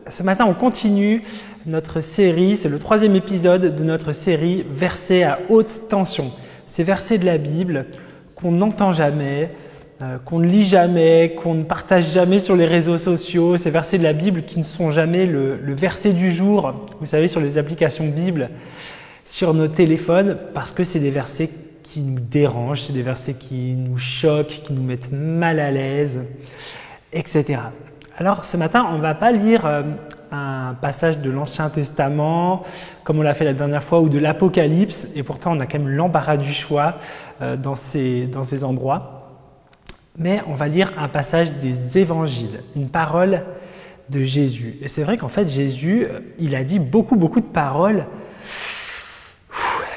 Ce matin, on continue notre série, c'est le 3e épisode de notre série Versets à haute tension. Ces versets de la Bible qu'on n'entend jamais, qu'on ne lit jamais, qu'on ne partage jamais sur les réseaux sociaux, ces versets de la Bible qui ne sont jamais le verset du jour, vous savez, sur les applications Bible, sur nos téléphones, parce que c'est des versets qui nous dérangent, c'est des versets qui nous choquent, qui nous mettent mal à l'aise, etc. Alors ce matin, on ne va pas lire un passage de l'Ancien Testament, comme on l'a fait la dernière fois, ou de l'Apocalypse, et pourtant on a quand même l'embarras du choix dans ces endroits. Mais on va lire un passage des Évangiles, une parole de Jésus. Et c'est vrai qu'en fait, Jésus, il a dit beaucoup de paroles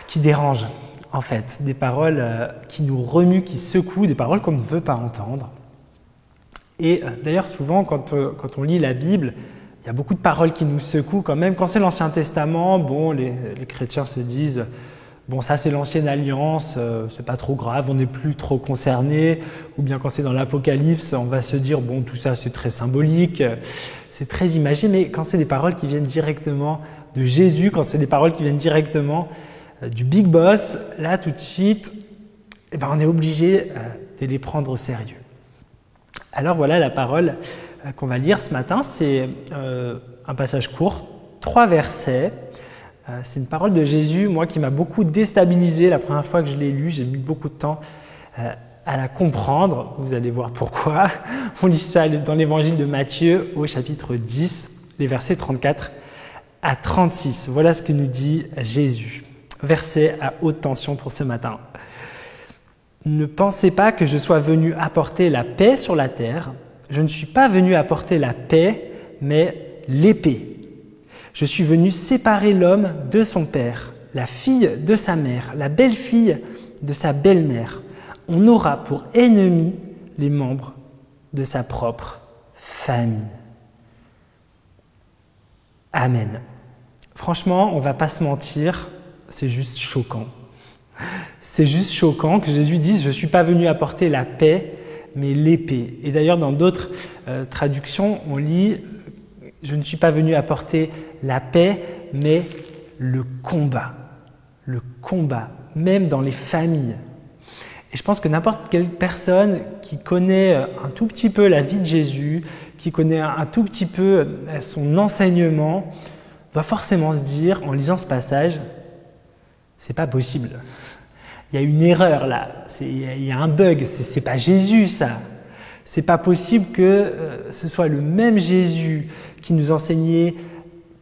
qui dérangent, en fait, des paroles qui nous remuent, qui secouent, des paroles qu'on ne veut pas entendre. Et d'ailleurs, souvent, quand on lit la Bible, il y a beaucoup de paroles qui nous secouent quand même. Quand c'est l'Ancien Testament, bon, les chrétiens se disent « bon, ça c'est l'Ancienne Alliance, c'est pas trop grave, on n'est plus trop concernés ». Ou bien quand c'est dans l'Apocalypse, on va se dire « bon, tout ça c'est très symbolique, c'est très imagé ». Mais quand c'est des paroles qui viennent directement de Jésus, quand c'est des paroles qui viennent directement du Big Boss, là tout de suite, eh ben, on est obligé de les prendre au sérieux. Alors voilà la parole qu'on va lire ce matin, c'est un passage court, 3 versets. C'est une parole de Jésus, moi, qui m'a beaucoup déstabilisé la première fois que je l'ai lu. J'ai mis beaucoup de temps à la comprendre. Vous allez voir pourquoi. On lit ça dans l'évangile de Matthieu au chapitre 10, les versets 34 à 36. Voilà ce que nous dit Jésus. Verset à haute tension pour ce matin. Ne pensez pas que je sois venu apporter la paix sur la terre. Je ne suis pas venu apporter la paix, mais l'épée. Je suis venu séparer l'homme de son père, la fille de sa mère, la belle-fille de sa belle-mère. On aura pour ennemis les membres de sa propre famille. Amen. Franchement, on ne va pas se mentir, c'est juste choquant. C'est juste choquant que Jésus dise « je ne suis pas venu apporter la paix, mais l'épée ». Et d'ailleurs, dans d'autres traductions, on lit « je ne suis pas venu apporter la paix, mais le combat ». Le combat, même dans les familles. Et je pense que n'importe quelle personne qui connaît un tout petit peu la vie de Jésus, qui connaît un tout petit peu son enseignement, doit forcément se dire, en lisant ce passage, c'est pas possible. Il y a une erreur là, il y a un bug, c'est pas Jésus ça. C'est pas possible que ce soit le même Jésus qui nous enseignait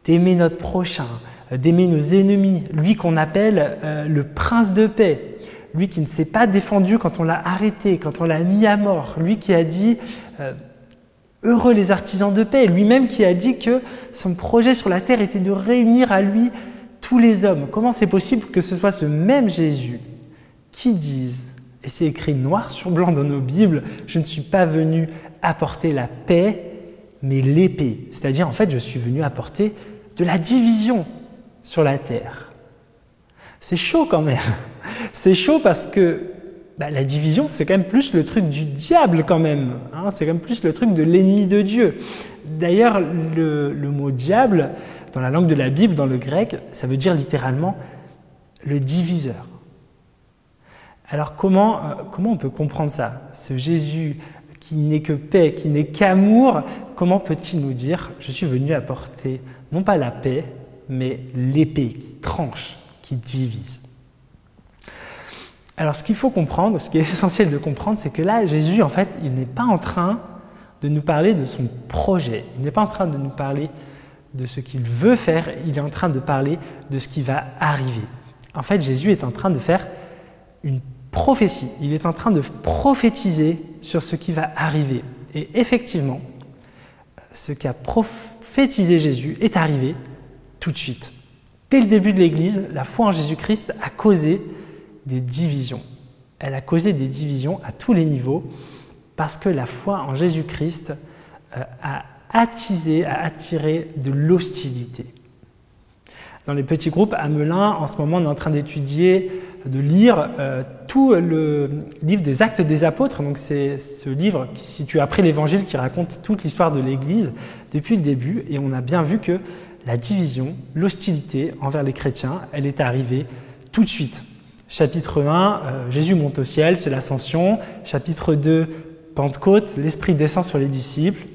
d'aimer notre prochain, d'aimer nos ennemis, lui qu'on appelle le prince de paix, lui qui ne s'est pas défendu quand on l'a arrêté, quand on l'a mis à mort, lui qui a dit heureux les artisans de paix, lui-même qui a dit que son projet sur la terre était de réunir à lui tous les hommes. Comment c'est possible que ce soit ce même Jésus qui dise, et c'est écrit noir sur blanc dans nos Bibles, je ne suis pas venu apporter la paix, mais l'épée. C'est-à-dire, en fait, je suis venu apporter de la division sur la terre. C'est chaud quand même. C'est chaud parce que la division, c'est quand même plus le truc du diable quand même. Hein, c'est quand même plus le truc de l'ennemi de Dieu. D'ailleurs, le mot diable, dans la langue de la Bible, dans le grec, ça veut dire littéralement le diviseur. Alors comment on peut comprendre ça? Ce Jésus qui n'est que paix, qui n'est qu'amour, comment peut-il nous dire « je suis venu apporter non pas la paix, mais l'épée qui tranche, qui divise ». Alors ce qu'il faut comprendre, ce qui est essentiel de comprendre, c'est que là, Jésus, en fait, il n'est pas en train de nous parler de son projet, il n'est pas en train de nous parler de ce qu'il veut faire, il est en train de parler de ce qui va arriver. En fait, Jésus est en train de faire une prophétie, il est en train de prophétiser sur ce qui va arriver. Et effectivement, ce qu'a prophétisé Jésus est arrivé tout de suite. Dès le début de l'Église, la foi en Jésus-Christ a causé des divisions. Elle a causé des divisions à tous les niveaux parce que la foi en Jésus-Christ a attiré de l'hostilité. Dans les petits groupes à Melun, en ce moment, on est en train d'étudier de lire tout le livre des Actes des Apôtres. Donc c'est ce livre qui se situe après l'Évangile, qui raconte toute l'histoire de l'Église depuis le début. Et on a bien vu que la division, l'hostilité envers les chrétiens, elle est arrivée tout de suite. Chapitre 1, Jésus monte au ciel, c'est l'ascension. Chapitre 2, Pentecôte, l'Esprit descend sur les disciples.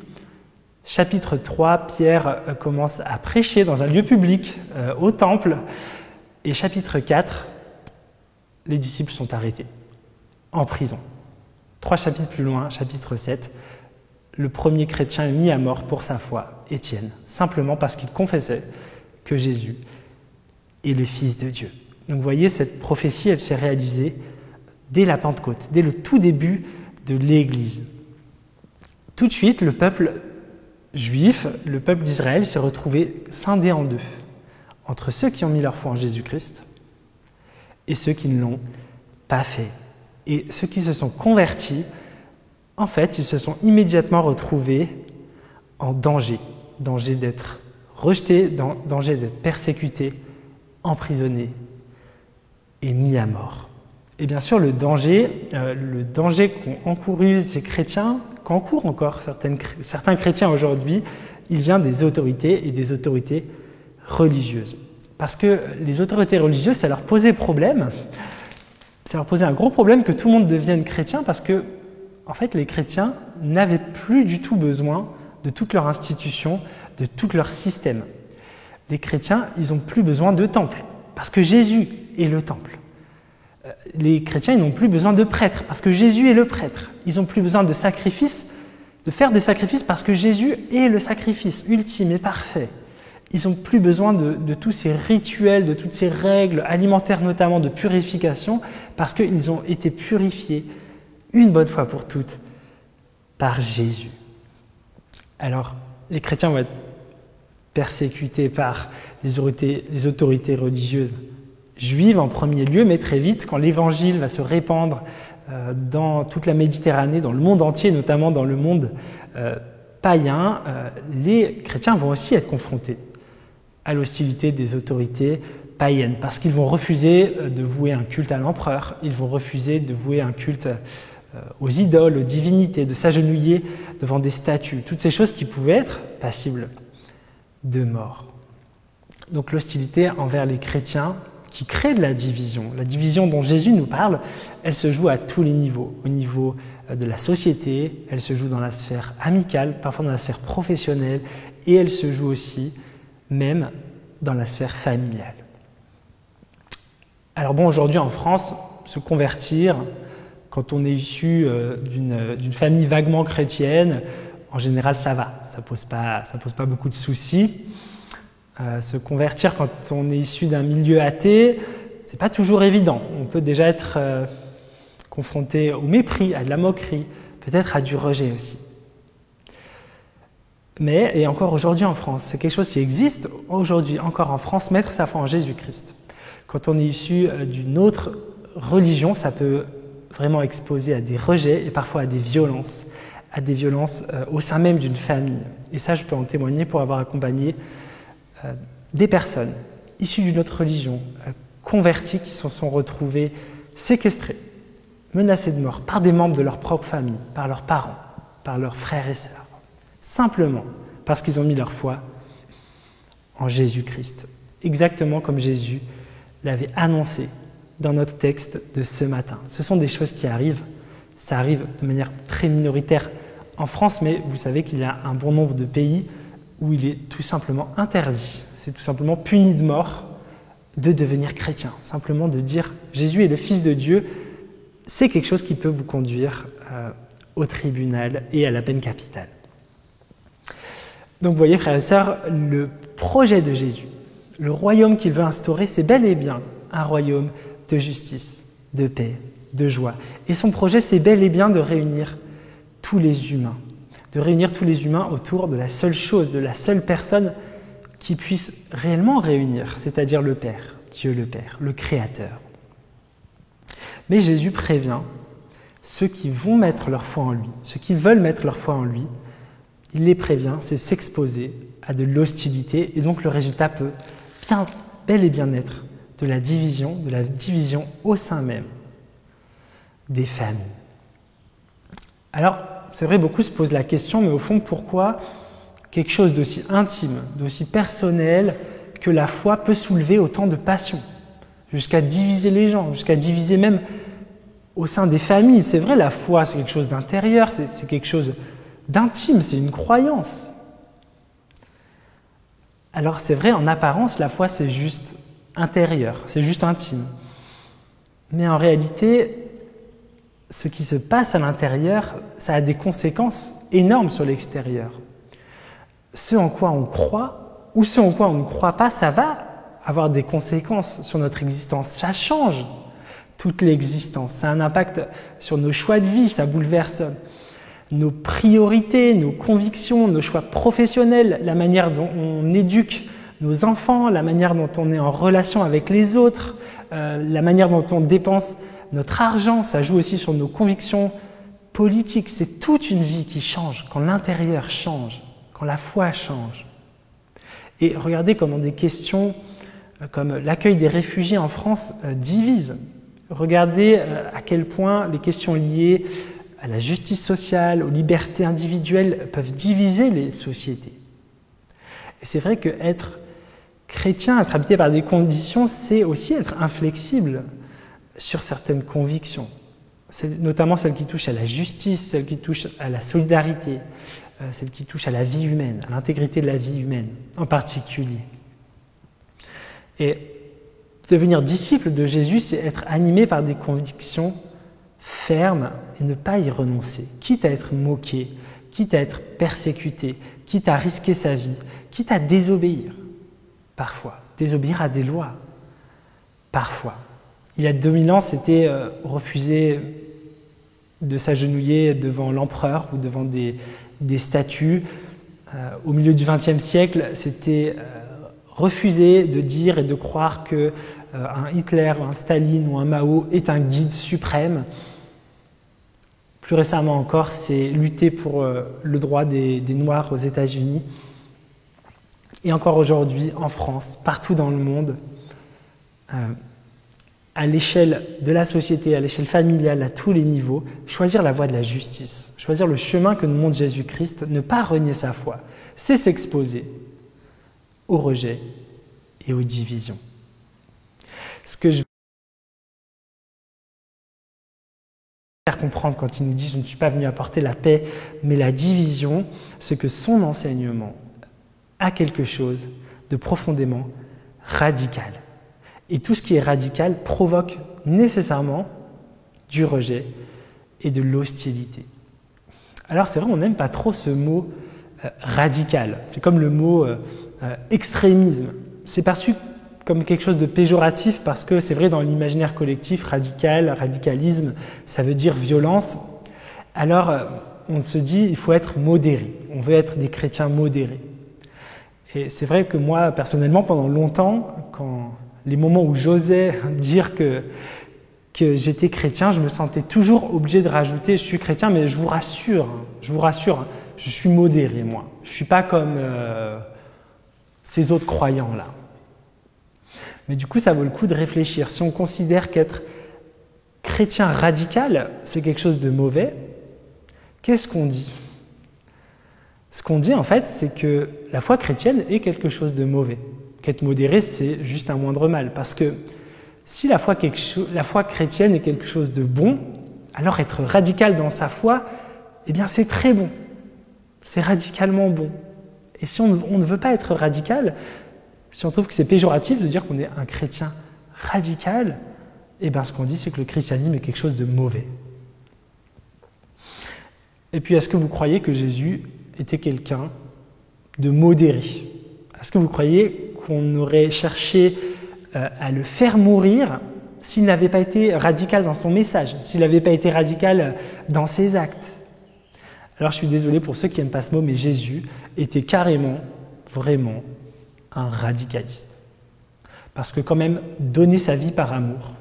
Chapitre 3, Pierre commence à prêcher dans un lieu public, au temple. Et chapitre 4, les disciples sont arrêtés, en prison. 3 chapitres plus loin, chapitre 7, le premier chrétien est mis à mort pour sa foi, Étienne, simplement parce qu'il confessait que Jésus est le Fils de Dieu. Donc vous voyez, cette prophétie, elle s'est réalisée dès la Pentecôte, dès le tout début de l'Église. Tout de suite, le peuple juif, le peuple d'Israël s'est retrouvé scindé en deux, entre ceux qui ont mis leur foi en Jésus-Christ et ceux qui ne l'ont pas fait. Et ceux qui se sont convertis, en fait, ils se sont immédiatement retrouvés en danger. Danger d'être rejetés, danger d'être persécutés, emprisonnés et mis à mort. Et bien sûr, le danger qu'ont encouru ces chrétiens, qu'encourent encore certains chrétiens aujourd'hui, il vient des autorités et des autorités religieuses. Parce que les autorités religieuses, ça leur posait problème. Ça leur posait un gros problème que tout le monde devienne chrétien parce que, en fait, les chrétiens n'avaient plus du tout besoin de toute leur institution, de tout leur système. Les chrétiens, ils n'ont plus besoin de temple parce que Jésus est le temple. Les chrétiens, ils n'ont plus besoin de prêtres parce que Jésus est le prêtre. Ils n'ont plus besoin de sacrifices, de faire des sacrifices parce que Jésus est le sacrifice ultime et parfait. Ils n'ont plus besoin de tous ces rituels, de toutes ces règles alimentaires notamment de purification parce qu'ils ont été purifiés une bonne fois pour toutes par Jésus. Alors, les chrétiens vont être persécutés par les autorités religieuses juives en premier lieu, mais très vite, quand l'évangile va se répandre dans toute la Méditerranée, dans le monde entier, notamment dans le monde païen, les chrétiens vont aussi être confrontés à l'hostilité des autorités païennes, parce qu'ils vont refuser de vouer un culte à l'empereur, ils vont refuser de vouer un culte aux idoles, aux divinités, de s'agenouiller devant des statues, toutes ces choses qui pouvaient être passibles de mort. Donc l'hostilité envers les chrétiens qui crée de la division dont Jésus nous parle, elle se joue à tous les niveaux, au niveau de la société, elle se joue dans la sphère amicale, parfois dans la sphère professionnelle, et elle se joue aussi même dans la sphère familiale. Alors bon, aujourd'hui en France, se convertir, quand on est issu d'une famille vaguement chrétienne, en général ça va, ça pose pas beaucoup de soucis. Se convertir quand on est issu d'un milieu athée, c'est pas toujours évident. On peut déjà être confronté au mépris, à de la moquerie, peut-être à du rejet aussi. Mais, et encore aujourd'hui en France, c'est quelque chose qui existe aujourd'hui encore en France, mettre sa foi en Jésus-Christ. Quand on est issu d'une autre religion, ça peut vraiment exposer à des rejets et parfois à des violences au sein même d'une famille. Et ça, je peux en témoigner pour avoir accompagné des personnes issues d'une autre religion, converties, qui se sont retrouvées séquestrées, menacées de mort par des membres de leur propre famille, par leurs parents, par leurs frères et sœurs, simplement parce qu'ils ont mis leur foi en Jésus-Christ, exactement comme Jésus l'avait annoncé dans notre texte de ce matin. Ce sont des choses qui arrivent, ça arrive de manière très minoritaire en France, mais vous savez qu'il y a un bon nombre de pays où il est tout simplement interdit, c'est tout simplement puni de mort de devenir chrétien. Simplement de dire Jésus est le Fils de Dieu, c'est quelque chose qui peut vous conduire au tribunal et à la peine capitale. Donc vous voyez, frères et sœurs, le projet de Jésus, le royaume qu'il veut instaurer, c'est bel et bien un royaume de justice, de paix, de joie. Et son projet, c'est bel et bien de réunir tous les humains, autour de la seule chose, de la seule personne qui puisse réellement réunir, c'est-à-dire le Père, Dieu le Père, le Créateur. Mais Jésus prévient ceux qui vont mettre leur foi en lui, ceux qui veulent mettre leur foi en lui, il les prévient, c'est s'exposer à de l'hostilité, et donc le résultat peut bel et bien être de la division au sein même des familles. Alors, c'est vrai, beaucoup se posent la question, mais au fond, pourquoi quelque chose d'aussi intime, d'aussi personnel que la foi peut soulever autant de passions, jusqu'à diviser les gens, jusqu'à diviser même au sein des familles? C'est vrai, la foi, c'est quelque chose d'intérieur, c'est quelque chose d'intime, c'est une croyance. Alors c'est vrai, en apparence, la foi, c'est juste intérieur, c'est juste intime. Mais en réalité, ce qui se passe à l'intérieur, ça a des conséquences énormes sur l'extérieur. Ce en quoi on croit ou ce en quoi on ne croit pas, ça va avoir des conséquences sur notre existence. Ça change toute l'existence. Ça a un impact sur nos choix de vie, ça bouleverse nos priorités, nos convictions, nos choix professionnels, la manière dont on éduque nos enfants, la manière dont on est en relation avec les autres, la manière dont on dépense notre argent. Ça joue aussi sur nos convictions politiques. C'est toute une vie qui change quand l'intérieur change, quand la foi change. Et regardez comment des questions comme l'accueil des réfugiés en France divisent. Regardez à quel point les questions liées à la justice sociale, aux libertés individuelles peuvent diviser les sociétés. Et c'est vrai qu'être chrétien, être habité par des conditions, c'est aussi être inflexible sur certaines convictions, notamment celles qui touchent à la justice, celles qui touchent à la solidarité, celles qui touchent à la vie humaine, à l'intégrité de la vie humaine en particulier. Et devenir disciple de Jésus, c'est être animé par des convictions fermes et ne pas y renoncer, quitte à être moqué, quitte à être persécuté, quitte à risquer sa vie, quitte à désobéir, parfois, désobéir à des lois, parfois. Il y a 2000 ans, c'était refuser de s'agenouiller devant l'empereur ou devant des statues. Au milieu du XXe siècle, c'était refuser de dire et de croire que un Hitler, un Staline ou un Mao est un guide suprême. Plus récemment encore, c'est lutter pour le droit des Noirs aux États-Unis. Et encore aujourd'hui, en France, partout dans le monde, à l'échelle de la société, à l'échelle familiale, à tous les niveaux, choisir la voie de la justice, choisir le chemin que nous montre Jésus-Christ, ne pas renier sa foi, c'est s'exposer au rejet et aux divisions. Ce que je veux faire comprendre quand il nous dit « je ne suis pas venu apporter la paix, mais la division », c'est que son enseignement a quelque chose de profondément radical. Et tout ce qui est radical provoque nécessairement du rejet et de l'hostilité. Alors c'est vrai, on n'aime pas trop ce mot radical. C'est comme le mot extrémisme. C'est perçu comme quelque chose de péjoratif parce que c'est vrai dans l'imaginaire collectif, radical, radicalisme, ça veut dire violence. Alors on se dit il faut être modéré. On veut être des chrétiens modérés. Et c'est vrai que moi, personnellement, pendant longtemps, quand les moments où j'osais dire que j'étais chrétien, je me sentais toujours obligé de rajouter « je suis chrétien », mais je vous rassure, je suis modéré, moi. Je ne suis pas comme ces autres croyants-là. Mais du coup, ça vaut le coup de réfléchir. Si on considère qu'être chrétien radical, c'est quelque chose de mauvais, qu'est-ce qu'on dit ? Ce qu'on dit, en fait, c'est que la foi chrétienne est quelque chose de mauvais. Qu'être modéré, c'est juste un moindre mal. Parce que si la foi chrétienne est quelque chose de bon, alors être radical dans sa foi, eh bien c'est très bon. C'est radicalement bon. Et si on ne veut pas être radical, si on trouve que c'est péjoratif de dire qu'on est un chrétien radical, eh bien ce qu'on dit, c'est que le christianisme est quelque chose de mauvais. Et puis, est-ce que vous croyez que Jésus était quelqu'un de modéré ? Est-ce que vous croyez qu'on aurait cherché à le faire mourir s'il n'avait pas été radical dans son message, s'il n'avait pas été radical dans ses actes ? Alors je suis désolé pour ceux qui n'aiment pas ce mot, mais Jésus était carrément, vraiment, un radicaliste. Parce que quand même, donner sa vie par amour,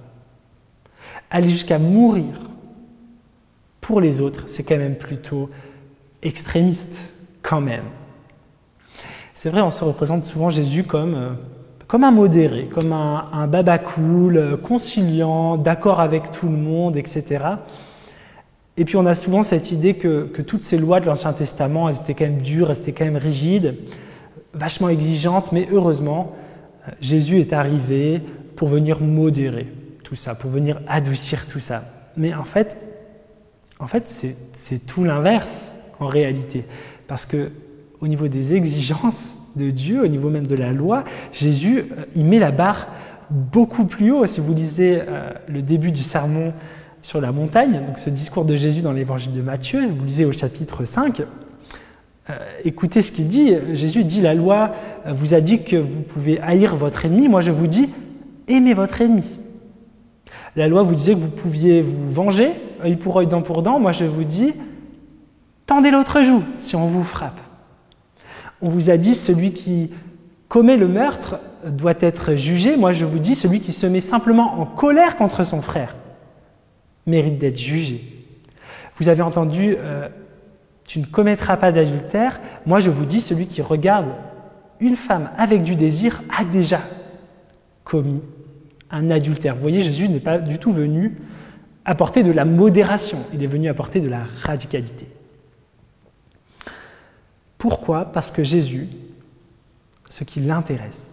aller jusqu'à mourir pour les autres, c'est quand même plutôt extrémiste, quand même. C'est vrai, on se représente souvent Jésus comme comme un modéré, comme un baba cool, conciliant, d'accord avec tout le monde, etc. Et puis on a souvent cette idée que toutes ces lois de l'Ancien Testament, elles étaient quand même dures, elles étaient quand même rigides, vachement exigeantes, mais heureusement, Jésus est arrivé pour venir modérer tout ça, pour venir adoucir tout ça. Mais en fait c'est tout l'inverse en réalité, parce que au niveau des exigences de Dieu, au niveau même de la loi, Jésus, il met la barre beaucoup plus haut. Si vous lisez le début du sermon sur la montagne, donc ce discours de Jésus dans l'évangile de Matthieu, vous lisez au chapitre 5, écoutez ce qu'il dit. Jésus dit, la loi vous a dit que vous pouvez haïr votre ennemi, moi je vous dis, aimez votre ennemi. La loi vous disait que vous pouviez vous venger, œil pour œil, dent pour dent, moi je vous dis, tendez l'autre joue si on vous frappe. On vous a dit, celui qui commet le meurtre doit être jugé. Moi, je vous dis, celui qui se met simplement en colère contre son frère mérite d'être jugé. Vous avez entendu, tu ne commettras pas d'adultère. Moi, je vous dis, celui qui regarde une femme avec du désir a déjà commis un adultère. Vous voyez, Jésus n'est pas du tout venu apporter de la modération. Il est venu apporter de la radicalité. Pourquoi ? Parce que Jésus, ce qui l'intéresse,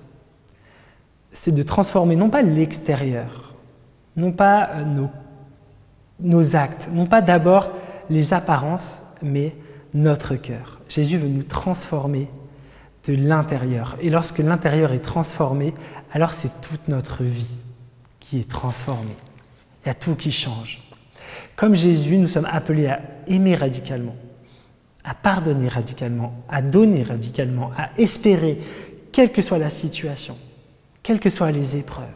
c'est de transformer non pas l'extérieur, non pas nos actes, non pas d'abord les apparences, mais notre cœur. Jésus veut nous transformer de l'intérieur. Et lorsque l'intérieur est transformé, alors c'est toute notre vie qui est transformée. Il y a tout qui change. Comme Jésus, nous sommes appelés à aimer radicalement, à pardonner radicalement, à donner radicalement, à espérer, quelle que soit la situation, quelles que soient les épreuves.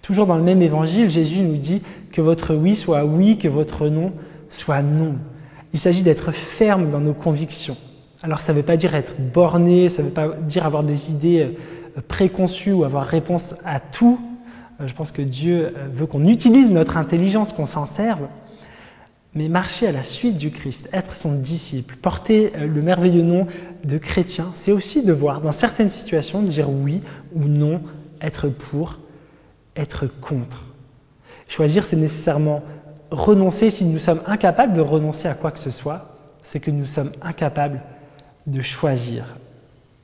Toujours dans le même évangile, Jésus nous dit que votre oui soit oui, que votre non soit non. Il s'agit d'être ferme dans nos convictions. Alors ça ne veut pas dire être borné, ça ne veut pas dire avoir des idées préconçues ou avoir réponse à tout. Je pense que Dieu veut qu'on utilise notre intelligence, qu'on s'en serve. Mais marcher à la suite du Christ, être son disciple, porter le merveilleux nom de chrétien, c'est aussi devoir, dans certaines situations, dire oui ou non, être pour, être contre. Choisir, c'est nécessairement renoncer. Si nous sommes incapables de renoncer à quoi que ce soit, c'est que nous sommes incapables de choisir.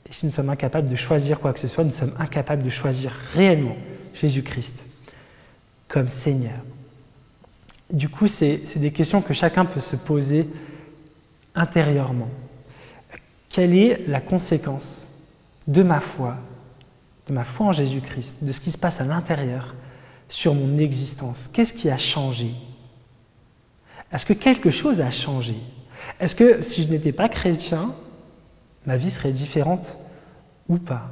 Et si nous sommes incapables de choisir quoi que ce soit, nous sommes incapables de choisir réellement Jésus-Christ comme Seigneur. Du coup, c'est des questions que chacun peut se poser intérieurement. Quelle est la conséquence de ma foi en Jésus-Christ, de ce qui se passe à l'intérieur sur mon existence? Qu'est-ce qui a changé? Est-ce que quelque chose a changé? Est-ce que si je n'étais pas chrétien, ma vie serait différente ou pas?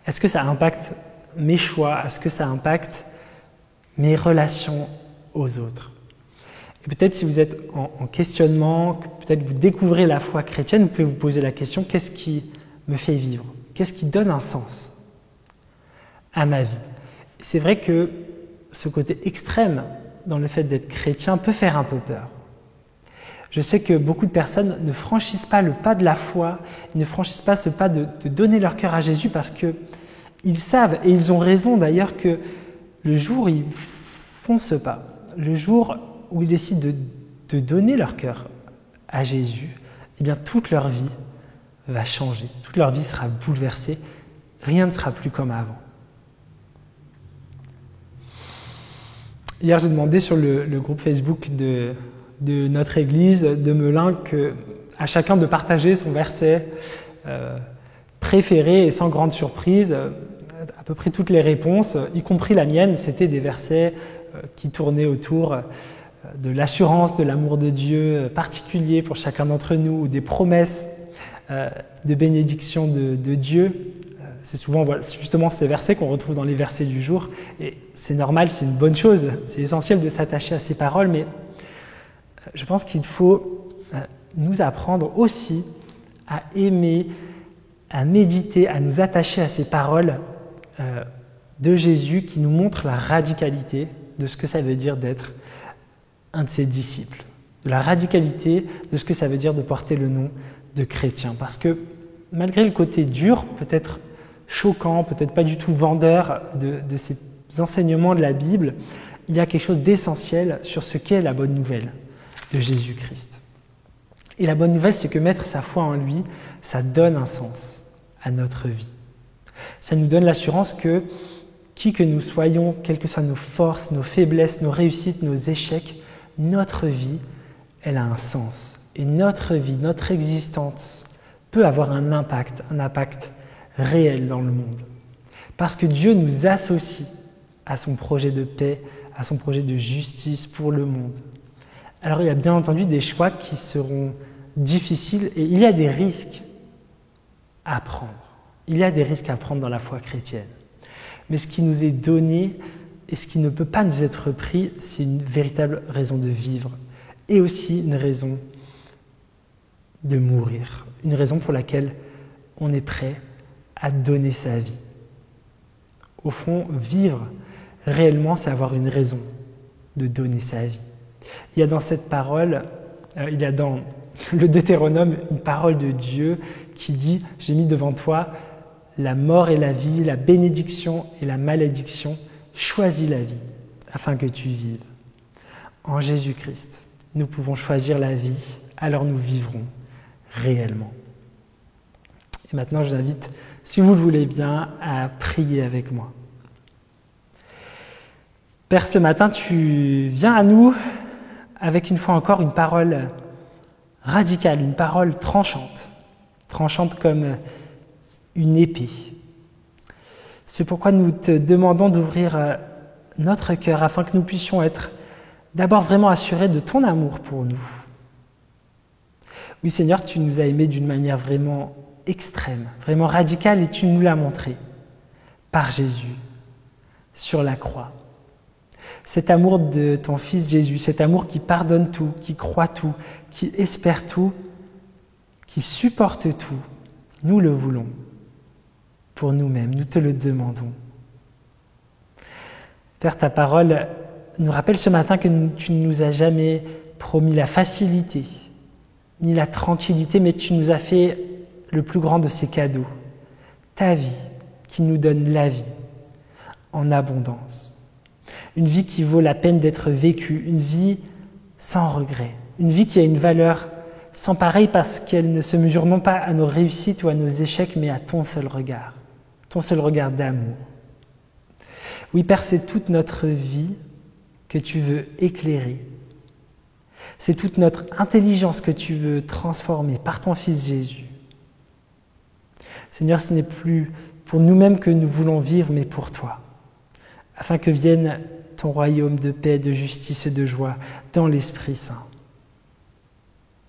Est-ce que ça impacte mes choix? Est-ce que ça impacte mes relations aux autres? Et peut-être si vous êtes en questionnement, peut-être vous découvrez la foi chrétienne, vous pouvez vous poser la question, qu'est-ce qui me fait vivre? Qu'est-ce qui donne un sens à ma vie? C'est vrai que ce côté extrême dans le fait d'être chrétien peut faire un peu peur. Je sais que beaucoup de personnes ne franchissent pas le pas de la foi, ne franchissent pas ce pas de donner leur cœur à Jésus parce qu'ils savent, et ils ont raison d'ailleurs, que le jour où ils font ce pas, le jour où ils décident de donner leur cœur à Jésus, eh bien toute leur vie va changer, toute leur vie sera bouleversée, rien ne sera plus comme avant. Hier, j'ai demandé sur le groupe Facebook de notre église de Melun à chacun de partager son verset préféré, et sans grande surprise, à peu près toutes les réponses, y compris la mienne, c'était des versets qui tournaient autour de l'assurance de l'amour de Dieu particulier pour chacun d'entre nous, ou des promesses de bénédiction de Dieu. C'est souvent justement ces versets qu'on retrouve dans les versets du jour, et c'est normal, c'est une bonne chose, c'est essentiel de s'attacher à ces paroles, mais je pense qu'il faut nous apprendre aussi à aimer, à méditer, à nous attacher à ces paroles de Jésus qui nous montrent la radicalité de ce que ça veut dire d'être un de ses disciples, de la radicalité de ce que ça veut dire de porter le nom de chrétien. Parce que malgré le côté dur, peut-être choquant, peut-être pas du tout vendeur de ces enseignements de la Bible, il y a quelque chose d'essentiel sur ce qu'est la bonne nouvelle de Jésus-Christ. Et la bonne nouvelle, c'est que mettre sa foi en lui, ça donne un sens à notre vie. Ça nous donne l'assurance que, qui que nous soyons, quelles que soient nos forces, nos faiblesses, nos réussites, nos échecs, notre vie, elle a un sens. Et notre vie, notre existence peut avoir un impact réel dans le monde. Parce que Dieu nous associe à son projet de paix, à son projet de justice pour le monde. Alors il y a bien entendu des choix qui seront difficiles et il y a des risques à prendre. Il y a des risques à prendre dans la foi chrétienne. Mais ce qui nous est donné et ce qui ne peut pas nous être pris, c'est une véritable raison de vivre et aussi une raison de mourir, une raison pour laquelle on est prêt à donner sa vie. Au fond, vivre réellement, c'est avoir une raison de donner sa vie. Il y a dans cette parole, il y a dans le Deutéronome une parole de Dieu qui dit « J'ai mis devant toi la mort et la vie, la bénédiction et la malédiction. Choisis la vie afin que tu vives. » En Jésus-Christ, nous pouvons choisir la vie, alors nous vivrons réellement. Et maintenant, je vous invite, si vous le voulez bien, à prier avec moi. Père, ce matin, tu viens à nous avec une fois encore une parole radicale, une parole tranchante comme une épée. C'est pourquoi nous te demandons d'ouvrir notre cœur afin que nous puissions être d'abord vraiment assurés de ton amour pour nous. Oui, Seigneur, tu nous as aimés d'une manière vraiment extrême, vraiment radicale, et tu nous l'as montré par Jésus, sur la croix. Cet amour de ton Fils Jésus, cet amour qui pardonne tout, qui croit tout, qui espère tout, qui supporte tout, nous le voulons pour nous-mêmes, nous te le demandons. Père, ta parole nous rappelle ce matin que tu ne nous as jamais promis la facilité, ni la tranquillité, mais tu nous as fait le plus grand de ces cadeaux, ta vie qui nous donne la vie en abondance. Une vie qui vaut la peine d'être vécue, une vie sans regret, une vie qui a une valeur sans pareil parce qu'elle ne se mesure non pas à nos réussites ou à nos échecs, mais à ton seul regard d'amour. Oui, Père, c'est toute notre vie que tu veux éclairer. C'est toute notre intelligence que tu veux transformer par ton Fils Jésus. Seigneur, ce n'est plus pour nous-mêmes que nous voulons vivre, mais pour toi, afin que vienne ton royaume de paix, de justice et de joie dans l'Esprit Saint.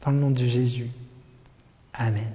Dans le nom de Jésus. Amen.